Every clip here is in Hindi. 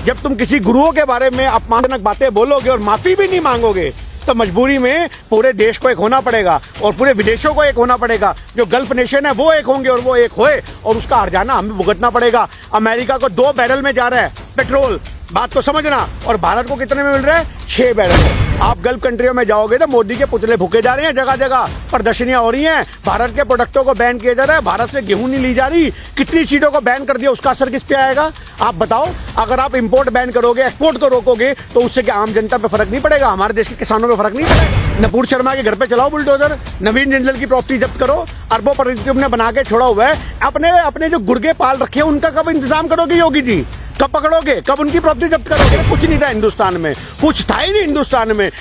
जब तुम किसी गुरुओं के बारे में अपमानजनक बातें बोलोगे और माफी भी नहीं मांगोगे तो मजबूरी में पूरे देश को एक होना पड़ेगा और पूरे विदेशों को एक होना पड़ेगा। जो गल्फ नेशन है वो एक होंगे और वो एक होए और उसका हर्जाना हमें भुगतना पड़ेगा। अमेरिका को 2 बैरल में जा रहा है पेट्रोल, बात को समझना, और भारत को कितने में मिल रहा है? 6 बैरल। आप गल्फ कंट्रियों में जाओगे तो मोदी के पुतले फूके जा रहे हैं, जगह जगह प्रदर्शनियां हो रही हैं, भारत के प्रोडक्टों को बैन किया जा रहा है, भारत से गेहूं नहीं ली जा रही, कितनी चीजों को बैन कर दिया, उसका असर किस पे आएगा आप बताओ। अगर आप इंपोर्ट बैन करोगे, एक्सपोर्ट को रोकोगे तो उससे क्या आम जनता पे फर्क नहीं पड़ेगा? हमारे देश के किसानों पे फर्क नहीं पड़ेगा? नपूर शर्मा के घर पे चलाओ बुलडोजर, नवीन जिंदल की प्रॉपर्टी जब्त करो, अरबों पर तुमने बना के छोड़ा हुआ है। अपने जो गुर्गे पाल रखे हैं उनका कब इंतजाम करोगे योगी जी? कब पकड़ोगे? कब उनकी प्रॉपर्टी जब्त करोगे? कुछ नहीं था हिंदुस्तान में, कुछ था ही नहीं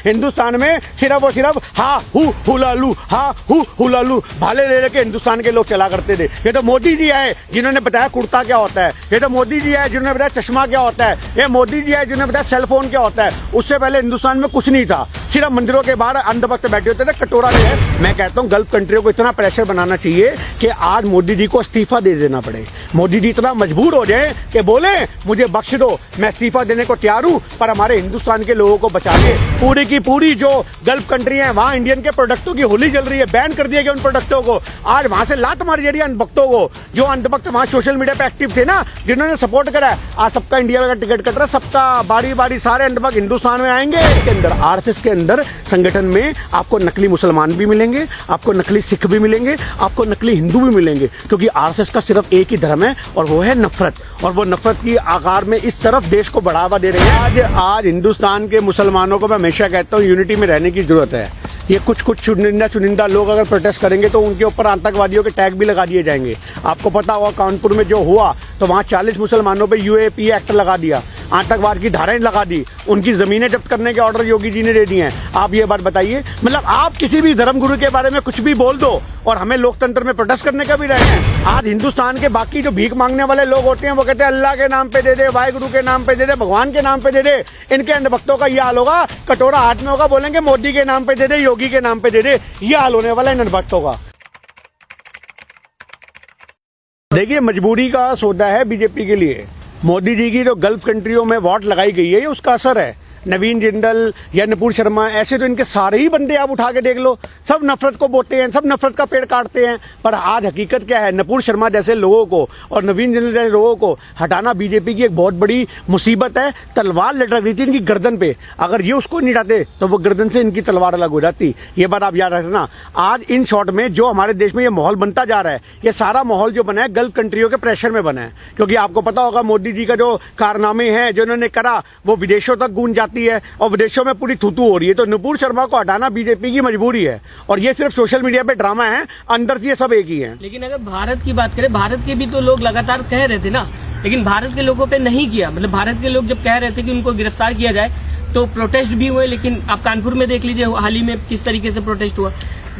हिंदुस्तान में सिर्फ और सिर्फ हा हु हुलालू, हा हु हुलालू भाले ले लेके हिंदुस्तान के लोग चला करते थे। ये तो मोदी जी आए जिन्होंने बताया कुर्ता क्या होता है, ये तो मोदी जी आए जिन्होंने बताया चश्मा क्या होता है, ये मोदी जी आए जिन्होंने बताया सेलफोन क्या होता है। उससे पहले हिंदुस्तान में कुछ नहीं था, सिर्फ मंदिरों के बाहर अंधभक्त बैठे होते थे, कटोरा ले। मैं कहता हूँ गल्फ कंट्रियों को इतना प्रेशर बनाना चाहिए कि आज मोदी जी को इस्तीफा दे देना पड़े। मोदी जी इतना मजबूर हो जाए कि बोले मुझे बख्श दो, मैं इस्तीफा देने को तैयार हूँ, पर हमारे हिंदुस्तान के लोगों को बचा के। पूरी की पूरी जो गल्फ कंट्री है वहाँ इंडियन के प्रोडक्टों की होली जल रही है, बैन कर दिया गया उन प्रोडक्टों को। आज वहां से लात मारी जा रही है अंधभक्तों को, जो अंधभक्त वहां सोशल मीडिया पे एक्टिव थे ना, जिन्होंने सपोर्ट करा। आज सबका इंडिया का टिकट कट रहा है, सबका बारी बारी सारे अंधभक्त हिंदुस्तान में आएंगे। इसके अंदर आरएसएस के अंदर संगठन में आपको नकली मुसलमान भी मिलेंगे, आपको नकली सिख भी मिलेंगे, आपको नकली हिंदू भी मिलेंगे, क्योंकि आरएसएस का सिर्फ एक ही धर्म है और वो है नफरत। और वो नफरत की आकार में इस तरफ देश को बढ़ावा दे रहे हैं। आज हिंदुस्तान के मुसलमानों को मैं हमेशा कहता हूँ यूनिटी में रहने की जरूरत है। ये कुछ चुनिंदा लोग अगर प्रोटेस्ट करेंगे तो उनके ऊपर आतंकवादियों के टैग भी लगा दिए जाएंगे। आपको पता होगा कानपुर में जो हुआ तो वहाँ 40 मुसलमानों पे यूएपी एक्ट लगा दिया, आतंकवाद की धाराएं लगा दी, उनकी जमीनें जब्त करने के ऑर्डर योगी जी ने दे दिए हैं। आप ये बात बताइए, मतलब आप किसी भी धर्मगुरु के बारे में कुछ भी बोल दो और हमें लोकतंत्र में प्रोटेस्ट करने का भी रहना है। आज हिंदुस्तान के बाकी जो भीख मांगने वाले लोग होते हैं वो कहते हैं अल्लाह के नाम पे दे दे, वाहिगुरु के नाम पे दे दे, भगवान के नाम पे दे दे। इनके अंधभक्तों का ये हाल होगा, कटोरा हाथ में होगा, बोलेंगे मोदी के नाम पे दे दे, योगी के नाम पे दे दे। ये हाल होने वाला है इन अंधभक्तों का। देखिए मजबूरी का सौदा है बीजेपी के लिए। मोदी जी की जो गल्फ कंट्रियों में वोट लगाई गई है, ये उसका असर है। नवीन जिंदल या नपूर शर्मा, ऐसे तो इनके सारे ही बंदे आप उठा के देख लो, सब नफरत को बोते हैं, सब नफरत का पेड़ काटते हैं। पर आज हकीकत क्या है, नपूर शर्मा जैसे लोगों को और नवीन जिंदल जैसे लोगों को हटाना बीजेपी की एक बहुत बड़ी मुसीबत है। तलवार लटक रही थी इनकी गर्दन पे, अगर ये उसको नहीं हटाते तो वो गर्दन से इनकी तलवार अलग हो जाती। ये बात आप याद रखना। आज इन शॉर्ट में जो हमारे देश में ये माहौल बनता जा रहा है, ये सारा माहौल जो बना है गल्फ कंट्रियों के प्रेशर में बना है। क्योंकि आपको पता होगा मोदी जी का जो कारनामे हैं जो इन्होंने करा वो विदेशों तक गूंज जाती है और विदेशों में पूरी थूथू हो रही है। तो नपूर शर्मा को हटाना बीजेपी की मजबूरी है और ये सिर्फ सोशल मीडिया पे ड्रामा है, अंदर से ये सब एक ही है। लेकिन अगर भारत की बात करें, भारत के भी तो लोग लगातार कह रहे थे ना, लेकिन भारत के लोगों पे नहीं किया। मतलब भारत के लोग जब कह रहे थे कि उनको गिरफ्तार किया जाए तो प्रोटेस्ट भी हुए, लेकिन आप कानपुर में देख लीजिए हाल ही में किस तरीके से प्रोटेस्ट हुआ।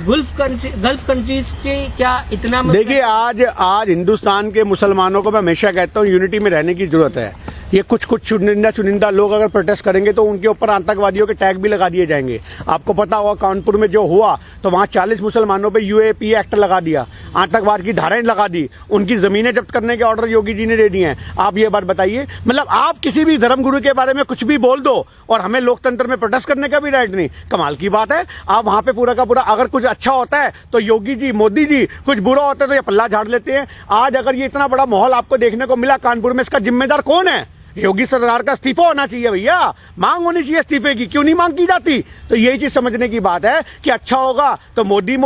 गल्फ कंट्रीज के क्या इतना देखिए आज हिंदुस्तान के मुसलमानों को मैं हमेशा कहता हूँ यूनिटी में रहने की जरूरत है। ये कुछ चुनिंदा लोग अगर प्रोटेस्ट करेंगे तो उनके ऊपर आतंकवादियों के टैग भी लगा दिए जाएंगे। आपको पता होगा कानपुर में जो हुआ तो वहाँ 40 मुसलमानों पे यूएपी एक्ट लगा दिया, आतंकवाद की धाराएं लगा दी, उनकी जमीनें जब्त करने के ऑर्डर योगी जी ने दे दिए हैं। आप ये बात बताइए, मतलब आप किसी भी धर्मगुरु के बारे में कुछ भी बोल दो और हमें लोकतंत्र में प्रोटेस्ट करने का भी राइट नहीं। कमाल की बात है। आप वहाँ पे पूरा का पूरा अगर कुछ अच्छा होता है तो योगी जी, मोदी जी, कुछ बुरा होता है तो ये पल्ला झाड़ लेते हैं। आज अगर ये इतना बड़ा माहौल आपको देखने को मिला कानपुर में, इसका जिम्मेदार कौन है? योगी सरकार का इस्तीफा होना चाहिए भैया, मांग होनी चाहिए इस्तीफे की। क्यों नहीं मांग की जाती? तो यही चीज समझने की बात है कि अच्छा होगा तो मोदी,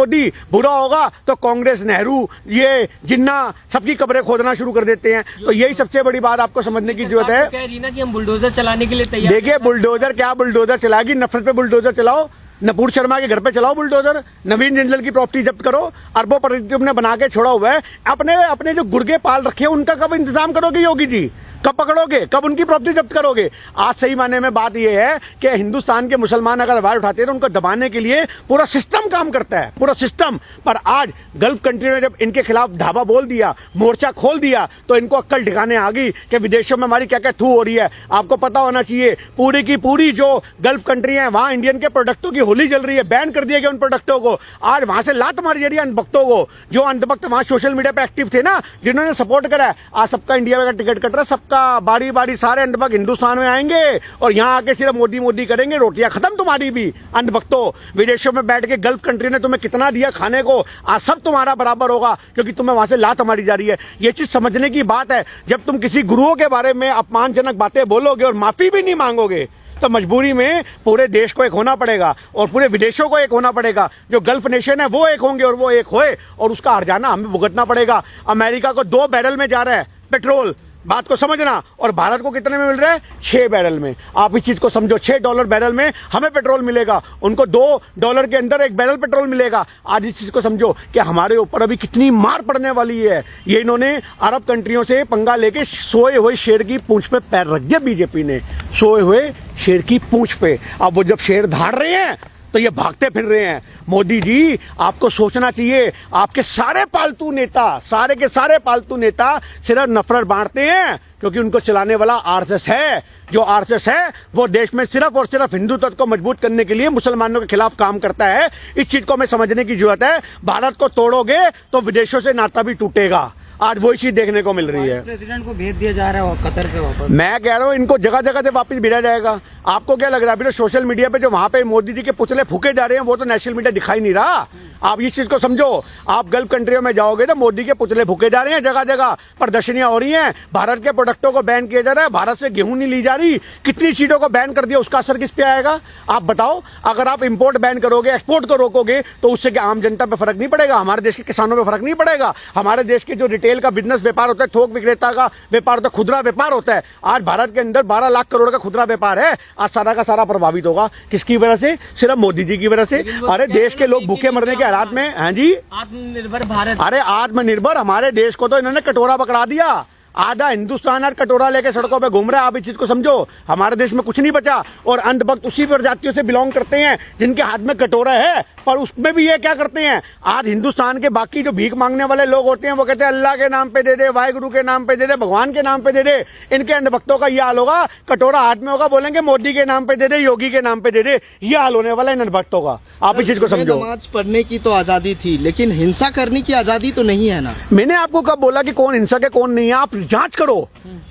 बुरा होगा तो कांग्रेस, नेहरू, ये जिन्ना, सबकी कब्रें खोदना शुरू कर देते हैं। तो यही सबसे बड़ी बात आपको समझने की जरूरत है। कह रही ना कि हम बुलडोजर चलाने के लिए तैयार। देखिए बुलडोजर क्या बुलडोजर चलाएगी, नफरत पे बुलडोजर चलाओ, नपूर शर्मा के घर पे चलाओ बुलडोजर, नवीन जिंदल की प्रॉपर्टी जब्त करो, अरबों पर तुमने बना के छोड़ा हुआ है। अपने जो गुर्गे पाल रखे हैं उनका कब इंतजाम करोगे योगी जी? कब पकड़ोगे? कब उनकी प्रॉपर्टी जब्त करोगे? आज सही मायने में बात यह है कि हिंदुस्तान के मुसलमान अगर आवाज उठाते हैं तो उनको दबाने के लिए पूरा सिस्टम काम करता है, पूरा सिस्टम। पर आज गल्फ कंट्री ने जब इनके खिलाफ धावा बोल दिया, मोर्चा खोल दिया, तो इनको अक्ल ठिकाने आ गई कि विदेशों में हमारी क्या क्या थू हो रही है। आपको पता होना चाहिए पूरी की पूरी जो गल्फ कंट्री है वहाँ इंडियन के प्रोडक्टों की होली जल रही है, बैन कर दिया गया उन प्रोडक्टों को। आज वहाँ से लात मारी जा रही है अंधभक्तों को, जो अंधभक्त वहाँ सोशल मीडिया पे एक्टिव थे ना, जिन्होंने सपोर्ट करा। आज सबका इंडिया का टिकट कट रहा है, सबका आपका बारी बारी सारे अंधभक्त हिंदुस्तान में आएंगे और यहाँ आके सिर्फ मोदी मोदी करेंगे, रोटियां खत्म तुम्हारी भी। अंधभक्तों, विदेशों में बैठ के गल्फ कंट्री ने तुम्हें कितना दिया खाने को, आज सब तुम्हारा बराबर होगा क्योंकि तुम्हें वहां से लात मारी जा रही है। ये चीज समझने की बात है। जब तुम किसी गुरुओं के बारे में अपमानजनक बातें बोलोगे और माफी भी नहीं मांगोगे तो मजबूरी में पूरे देश को एक होना पड़ेगा और पूरे विदेशों को एक होना पड़ेगा। जो गल्फ नेशन है वो एक होंगे और वो एक होए और उसका हर्जाना हमें भुगतना पड़ेगा। अमेरिका को 2 बैरल में जा रहा है पेट्रोल, बात को समझना, और भारत को कितने में मिल रहा है? 6 बैरल में। आप इस चीज को समझो, $6 बैरल में हमें पेट्रोल मिलेगा, उनको $2 के अंदर 1 बैरल पेट्रोल मिलेगा। आज इस चीज को समझो कि हमारे ऊपर अभी कितनी मार पड़ने वाली है। ये इन्होंने अरब कंट्रियों से पंगा लेके सोए हुए शेर की पूंछ पे पैर रख दिया। बीजेपी ने सोए हुए शेर की पूंछ पे, अब वो जब शेर धाड़ रहे हैं तो ये भागते फिर रहे हैं। मोदी जी, आपको सोचना चाहिए, आपके सारे पालतू नेता, सारे के सारे पालतू नेता सिर्फ नफरत बांटते हैं क्योंकि उनको चलाने वाला आरएसएस है। जो आरएसएस है वो देश में सिर्फ और सिर्फ हिंदुत्व को मजबूत करने के लिए मुसलमानों के खिलाफ काम करता है। इस चीज को हमें समझने की जरूरत है। भारत को तोड़ोगे तो विदेशों से नाता भी टूटेगा। आज वही चीज देखने को मिल रही है। प्रेसिडेंट को भेज दिया जा रहा है कतर पे वापस। मैं कह रहा हूँ इनको जगह जगह से वापस भेजा जाएगा। आपको क्या लग रहा है अभी तो सोशल मीडिया पे जो वहां पे मोदी जी के पुतले फूके जा रहे हैं वो तो नेशनल मीडिया दिखाई नहीं रहा। आप इस चीज को समझो, आप गल्फ कंट्रियों में जाओगे तो मोदी के पुतले फूके जा रहे हैं, जगह जगह प्रदर्शनियां हो रही हैं, भारत के प्रोडक्टों को बैन किया जा रहा है, भारत से गेहूं नहीं ली जा रही, कितनी चीजों को बैन कर दिया, उसका असर किस पे आएगा? आप बताओ। अगर आप इंपोर्ट बैन करोगे, एक्सपोर्ट को रोकोगे तो उससे क्या आम जनता पे फर्क नहीं पड़ेगा? हमारे देश के किसानों पे फर्क नहीं पड़ेगा? हमारे देश के जो रिटेल का बिजनेस व्यापार होता है, थोक विक्रेता का व्यापार होता है, खुदरा व्यापार होता है, आज भारत के अंदर 12 लाख करोड़ का खुदरा व्यापार है, आज सारा का सारा प्रभावित होगा। किसकी वजह से? सिर्फ मोदी जी की वजह से। अरे देश के लोग भूखे मरने के हालात में हैं जी। आत्मनिर्भर भारत। अरे आत्मनिर्भर, हमारे देश को तो इन्होंने कटोरा पकड़ा दिया। आधा हिंदुस्तान आज कटोरा लेके सड़कों पे घूम रहा है। आप इस चीज को समझो, हमारे देश में कुछ नहीं बचा और अंधभक्त उसी प्रजातियों से बिलोंग करते हैं जिनके हाथ में कटोरा है, पर उसमें भी ये क्या करते हैं? आज हिंदुस्तान के बाकी जो भीख मांगने वाले लोग होते हैं वो कहते हैं अल्लाह के नाम पे दे दे, वाहिगुरु के नाम पे दे दे, भगवान के नाम पे दे दे। इनके अंधभक्तों का ये हाल होगा, कटोरा हाथ में होगा, बोलेंगे मोदी के नाम पे दे दे, योगी के नाम पे दे दे। ये हाल होने वाला है इन अंधभक्तों का। आप इस चीज को समझो। नमाज पढ़ने की तो आजादी थी लेकिन हिंसा करने की आजादी तो नहीं है ना। मैंने आपको कब बोला कि कौन हिंसक है कौन नहीं है? आप जांच करो।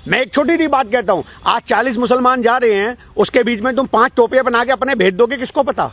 मैं एक छोटी सी बात कहता हूं, आज 40 मुसलमान जा रहे हैं, उसके बीच में तुम 5 टोपियां बना के अपने भेज दोगे, किसको पता?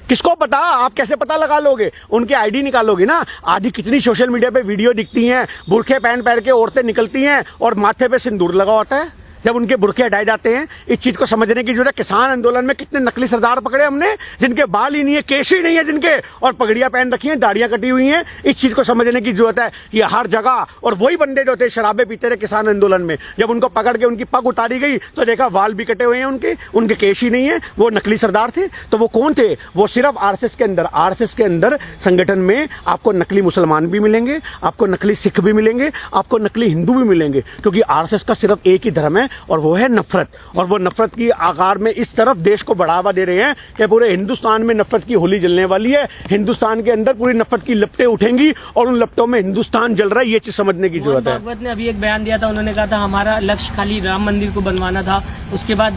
किसको पता? आप कैसे पता लगा लोगे? उनके आईडी निकालोगे ना। आदि कितनी सोशल मीडिया पे वीडियो दिखती हैं, बुरखे पहन के औरतें निकलती हैं और माथे पे सिंदूर लगा होता है जब उनके बुरखे हटाए जाते हैं। इस चीज को समझने की जरूरत है। किसान आंदोलन में कितने नकली सरदार पकड़े हमने, जिनके बाल ही नहीं है, केश ही नहीं है जिनके, और पगड़ियां पहन रखी हैं, दाढ़ियां कटी हुई हैं। इस चीज को समझने की जरूरत है। ये हर जगह, और वही बंदे जो थे शराबे पीते रहे किसान आंदोलन में, जब उनको पकड़ के उनकी पग उतारी गई तो देखा बाल भी कटे हुए हैं उनके केश ही नहीं है, वो नकली सरदार थे। तो वो कौन थे? वो सिर्फ आरएसएस के अंदर संगठन में आपको नकली मुसलमान भी मिलेंगे, आपको नकली सिख भी मिलेंगे, आपको नकली हिंदू भी मिलेंगे, क्योंकि आरएसएस का सिर्फ एक ही धर्म है और वो है नफरत। और वो नफरत की आकार में इस तरफ देश को बढ़ावा दे रहे हैं कि पूरे हिंदुस्तान में नफरत की होली जलने वाली है। हिंदुस्तान के अंदर पूरी नफरत की लपटें उठेंगी और उन लपटों में हिंदुस्तान जल रहा है। ये चीज समझने की जरूरत है। भागवत ने अभी एक बयान दिया था, उन्होंने कहा था हमारा लक्ष्य खाली राम मंदिर को बनवाना था, उसके बाद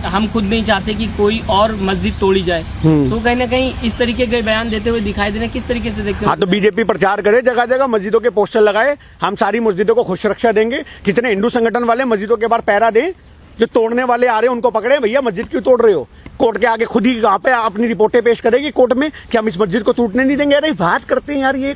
हम खुद नहीं चाहते कि कोई और मस्जिद तोड़ी जाए। तो कहीं ना कहीं इस तरीके के बयान देते हुए दिखाई दे रहे हैं। किस तरीके से देखते हैं? हाँ, तो बीजेपी प्रचार करे, जगह जगह मस्जिदों के पोस्टर लगाए, हम सारी मस्जिदों को खुद सुरक्षा देंगे। कितने हिंदू संगठन वाले मस्जिदों के बाहर पहरा दें, जो तोड़ने वाले आ रहे हैं उनको पकड़े, भैया मस्जिद क्यों तोड़ रहे हो? कोर्ट के आगे खुद ही यहाँ पे अपनी रिपोर्टें पेश करेगी कोर्ट में कि हम इस मस्जिद को टूटने नहीं देंगे। अरे बात करते हैं यार, ये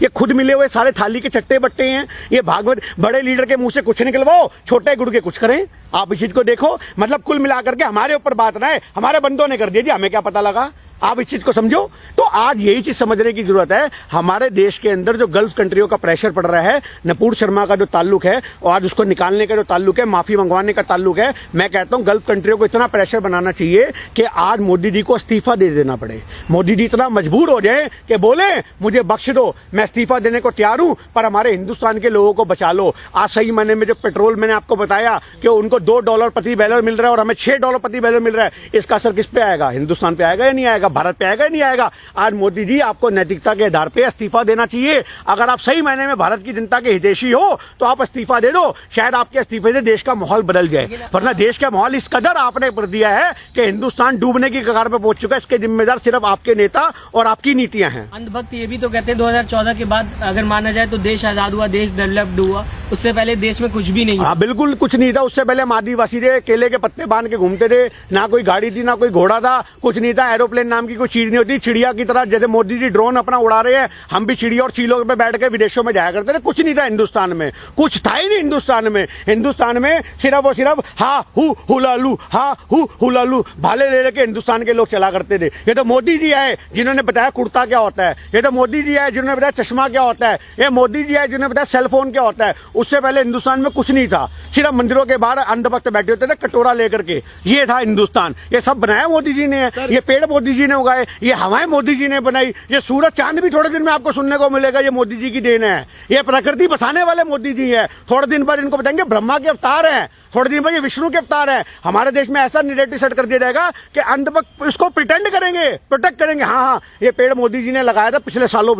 खुद मिले हुए सारे थाली के चट्टे बट्टे हैं। ये भागवत बड़े लीडर के मुंह से कुछ निकलवाओ, छोटे गुड़ के कुछ करें। आप इस चीज को देखो, मतलब कुल मिलाकर के हमारे ऊपर बात ना है, हमारे बंदों ने कर दिया जी, हमें क्या पता लगा? आप इस चीज को समझो। तो आज यही चीज समझने की जरूरत है। हमारे देश के अंदर जो गल्फ कंट्रियों का प्रेशर पड़ रहा है, नपूर शर्मा का जो ताल्लुक है और आज उसको निकालने का जो ताल्लुक है, माफी मंगवाने का ताल्लुक है, मैं कहता हूं गल्फ कंट्रियों को इतना प्रेशर बनाना चाहिए कि आज मोदी जी को इस्तीफा दे देना पड़े। मोदी जी इतना मजबूर हो जाए कि बोले मुझे बख्श दो, मैं इस्तीफा देने को तैयार हूं, पर हमारे हिंदुस्तान के लोगों को बचा लो। आज सही मायने में जो पेट्रोल मैंने आपको बताया कि उनको $2 प्रति बैरल मिल रहा है और हमें $6 प्रति बैरल मिल रहा है, इसका असर किस पे आएगा? हिंदुस्तान पे आएगा या नहीं आएगा? भारत पे आएगा या नहीं आएगा? आज मोदी जी आपको नैतिकता के आधार पे इस्तीफा देना चाहिए। अगर आप सही मायने में भारत की जनता के हितैषी हो तो आप इस्तीफा दे दो, शायद आपके इस्तीफे से देश का माहौल बदल जाए, वरना देश का माहौल इस कदर आपने कर दिया है कि हिंदुस्तान डूबने की कगार पर पहुंच चुका है। इसके जिम्मेदार सिर्फ आपके नेता और आपकी नीतियां हैं। अंधभक्त ये भी तो कहते हैं 2014 के बाद अगर माना जाए तो देश आजाद हुआ, देश डेवलप्ड हुआ, उससे पहले देश में कुछ भी नहीं। हाँ बिल्कुल कुछ नहीं था। उससे पहले हम आदिवासी थे, केले के पत्ते बांध के घूमते थे, ना कोई गाड़ी थी ना कोई घोड़ा था, कुछ नहीं था। एरोप्लेन नाम की कोई चीज नहीं होती। चिड़िया की तरह जैसे मोदी जी ड्रोन अपना उड़ा रहे हैं, हम भी चिड़िया और चीलों पे बैठ के विदेशों में जाया करते थे। कुछ नहीं था हिंदुस्तान में, कुछ था ही नहीं हिंदुस्तान में। हिंदुस्तान में सिर्फ और सिर्फ हा हु हुलालू, हा हु हुलालू भाले ले लेके हिंदुस्तान के लोग चला करते थे। ये तो मोदी जी आए जिन्होंने बताया कुर्ता क्या होता है, ये तो मोदी जी आए जिन्होंने बताया चश्मा क्या होता है, ये मोदी जी आए जिन्होंने बताया सेलफोन क्या होता है। उससे पहले हिंदुस्तान में कुछ नहीं था, सिर्फ मंदिरों के बाहर अंधभक्त बैठे होते थे कटोरा लेकर के। ये था हिंदुस्तान। ये सब बनाया मोदी जी ने, ये पेड़ मोदी जी ने उगाए, ये हवाएं मोदी जी ने बनाई, ये सूरज चांद भी थोड़े दिन में आपको सुनने को मिलेगा, ये मोदी जी की देन है। ये प्रकृति बसाने वाले मोदी जी है। थोड़े दिन बाद इनको बताएंगे ब्रह्मा के अवतार हैं, थोड़े दिन बाद ये विष्णु के अवतार हैं। हमारे देश में ऐसा नैरेटिव सेट कर दिया जाएगा कि अंधभक्त इसको प्रिटेंड करेंगे, प्रोटेक्ट करेंगे। हाँ हाँ ये पेड़ मोदी जी ने लगाया था पिछले सालों,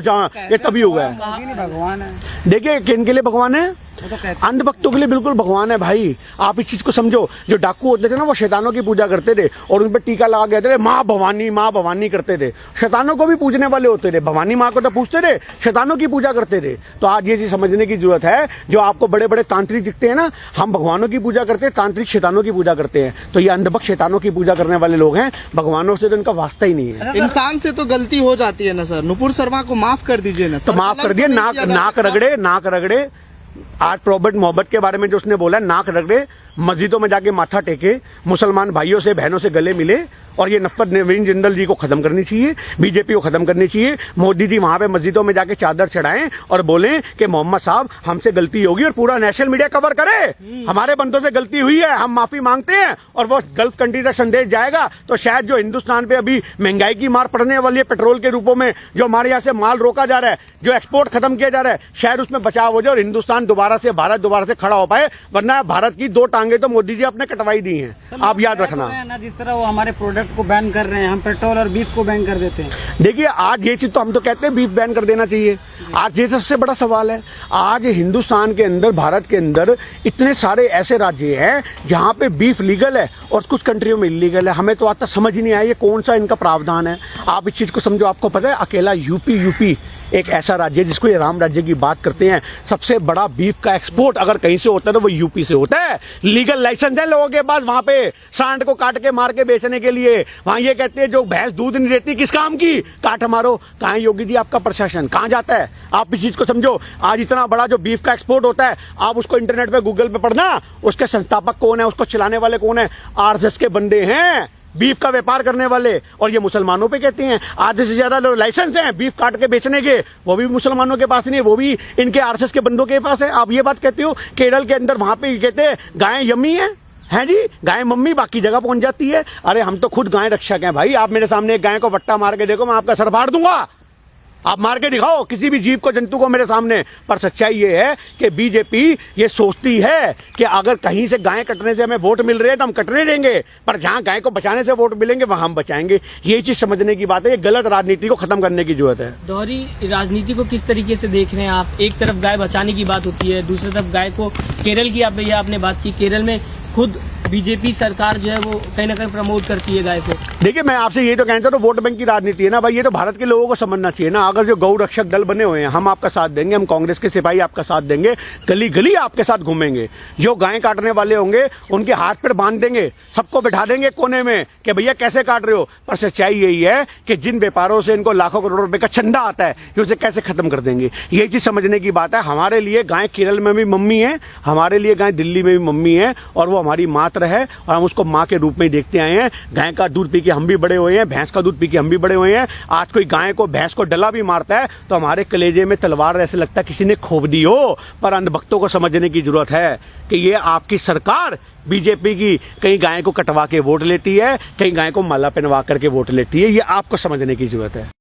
ये तभी हुआ है। भगवान है। देखिए किन के लिए भगवान है? अंधभक्तों के लिए बिल्कुल भगवान है भाई। आप इस चीज को समझो। जो डाकू होते थे ना वो शैतानों की पूजा करते थे और उन पर टीका लगा कहते थे माँ भवानी करते थे। शैतानों को भी पूजने वाले होते थे। भवानी माँ को तो पूजते थे, शैतानों की पूजा करते थे। तो आज ये चीज समझने की जरूरत है। जो आपको बड़े बड़े तांत्रिक दिखते हैं ना, हम भगवानों की पूजा करते हैं, तांत्रिक शैतानों की पूजा करते हैं। तो ये अंधभक्त शैतानों की पूजा करने वाले लोग हैं, भगवानों से तो इनका वास्ता ही नहीं है। इंसान से तो गलती हो जाती है ना सर। नुपुर शर्मा को माफ कर दीजिए ना। तो माफ कर दिए। नाक रगड़े। आज प्रॉपर्ट मोहब्बत के बारे में जो उसने बोला, नाक रगड़े, मस्जिदों में जाके माथा टेके, मुसलमान भाइयों से बहनों से गले मिले। और ये नफरत नवीन जिंदल जी को खत्म करनी चाहिए, बीजेपी को खत्म करनी चाहिए। मोदी जी वहां पे मस्जिदों में जाके चादर चढ़ाएं और बोलें कि मोहम्मद साहब हमसे गलती होगी, और पूरा नेशनल मीडिया कवर करे हमारे बंदों से गलती हुई है, हम माफी मांगते हैं। और वो गल्फ कंट्री तक संदेश जाएगा तो शायद जो हिंदुस्तान पे अभी महंगाई की मार पड़ने वाली है पेट्रोल के रूपों में, जो हमारे यहाँ से माल रोका जा रहा है, जो एक्सपोर्ट खत्म किया जा रहा है, शायद उसमें बचाव हो जाए और हिंदुस्तान भारत दोबारा से खड़ा हो पाए। वरना भारत की दो टांगे तो मोदी जी आपने कटवाई दी हैं, आप याद रखना। जिस तरह वो हमारे प्रोडक्ट को बैन कर रहे हैं, हम पेट्रोल और बीफ को बैन कर देते हैं। देखिए आज ये चीज तो हम तो कहते हैं बीफ बैन कर देना चाहिए। आज ये सबसे बड़ा सवाल है। आज हिंदुस्तान के अंदर, भारत के अंदर इतने सारे ऐसे राज्य हैं जहाँ पे बीफ लीगल है और कुछ कंट्रियों में इलीगल है। हमें तो आज तक समझ ही नहीं आया ये कौन सा इनका प्रावधान है। आप इस चीज को समझो। आपको पता है अकेला यूपी एक ऐसा राज्य है जिसको ये राम राज्य की बात करते हैं, सबसे बड़ा बीफ का एक्सपोर्ट अगर कहीं से होता है तो वो यूपी से होता है। लीगल लाइसेंस है लोगों के पास वहां पे सांड को काट के मार के बेचने के लिए। वहां ये कहते हैं जो भैंस दूध नहीं देती किस काम की, काट मारो। कहाँ योगी जी आपका प्रशासन, कहाँ जाता है? आप इस चीज को समझो। आज इतना बड़ा जो बीफ का एक्सपोर्ट होता है, आप उसको इंटरनेट पे गूगल पे पढ़ना, उसके संस्थापक कौन है, उसको चलाने वाले कौन है? आरएसएस के बंदे हैं, बीफ का व्यापार करने वाले। और ये मुसलमानों पे कहते हैं आधे से ज्यादा लाइसेंस हैं बीफ काट के बेचने के, वो भी मुसलमानों के पास नहीं है, वो भी इनके आरएसएस के बंदों के पास है। आप ये बात कहते हो केरल के अंदर वहां पे कहते हैं गायें यम्मी है जी, गाय मम्मी बाकी जगह पहुंच जाती है। अरे हम तो खुद गाय रक्षक हैं भाई। आप मेरे सामने एक गाय को वट्टा मार के देखो, मैं आपका सर फाड़ दूंगा। आप मार के दिखाओ किसी भी जीव को, जंतु को मेरे सामने। पर सच्चाई ये है कि बीजेपी ये सोचती है कि अगर कहीं से गाय कटने से हमें वोट मिल रहे हैं तो हम कटने देंगे, पर जहां गाय को बचाने से वोट मिलेंगे वहां हम बचाएंगे। ये चीज समझने की बात है। ये गलत राजनीति को खत्म करने की जरूरत है। दोहरी राजनीति को किस तरीके से देख रहे हैं आप? एक तरफ गाय बचाने की बात होती है, दूसरी तरफ गाय को, केरल की आपने बात की, केरल में खुद बीजेपी सरकार जो है वो कहीं ना कहीं प्रमोट करती है गाय को। देखिए मैं आपसे ये तो कहता हूँ, वोट बैंक की राजनीति है ना भाई। ये तो भारत के लोगों को समझना चाहिए ना। अगर जो गौ रक्षक दल बने हुए हैं, हम आपका साथ देंगे, हम कांग्रेस के सिपाही आपका साथ देंगे, गली गली आपके साथ घूमेंगे। जो गाय काटने वाले होंगे उनके हाथ पर बांध देंगे, सबको बिठा देंगे कोने में कि भैया कैसे काट रहे हो। पर सच्चाई यही है कि जिन व्यापारों से इनको लाखों करोड़ रुपए का चंदा आता है, ये उसे कैसे खत्म कर देंगे। ये चीज समझने की बात है। हमारे लिए गाय केरल में भी मम्मी है, हमारे लिए गाय दिल्ली में भी मम्मी है, और वो हमारी मात्र है और हम उसको माँ के रूप में देखते आए हैं। गाय का दूध पी के हम भी बड़े हुए हैं, भैंस का दूध पी के हम भी बड़े हुए हैं। आज कोई गाय को, भैंस को डला भी मारता है तो हमारे कलेजे में तलवार ऐसे लगता है किसी ने खोप दी हो। पर अंधभक्तों को समझने की जरूरत है कि ये आपकी सरकार बीजेपी की कहीं गाय को कटवा के वोट लेती है, कहीं गाय को माला पहनवा करके वोट लेती है। ये आपको समझने की जरूरत है।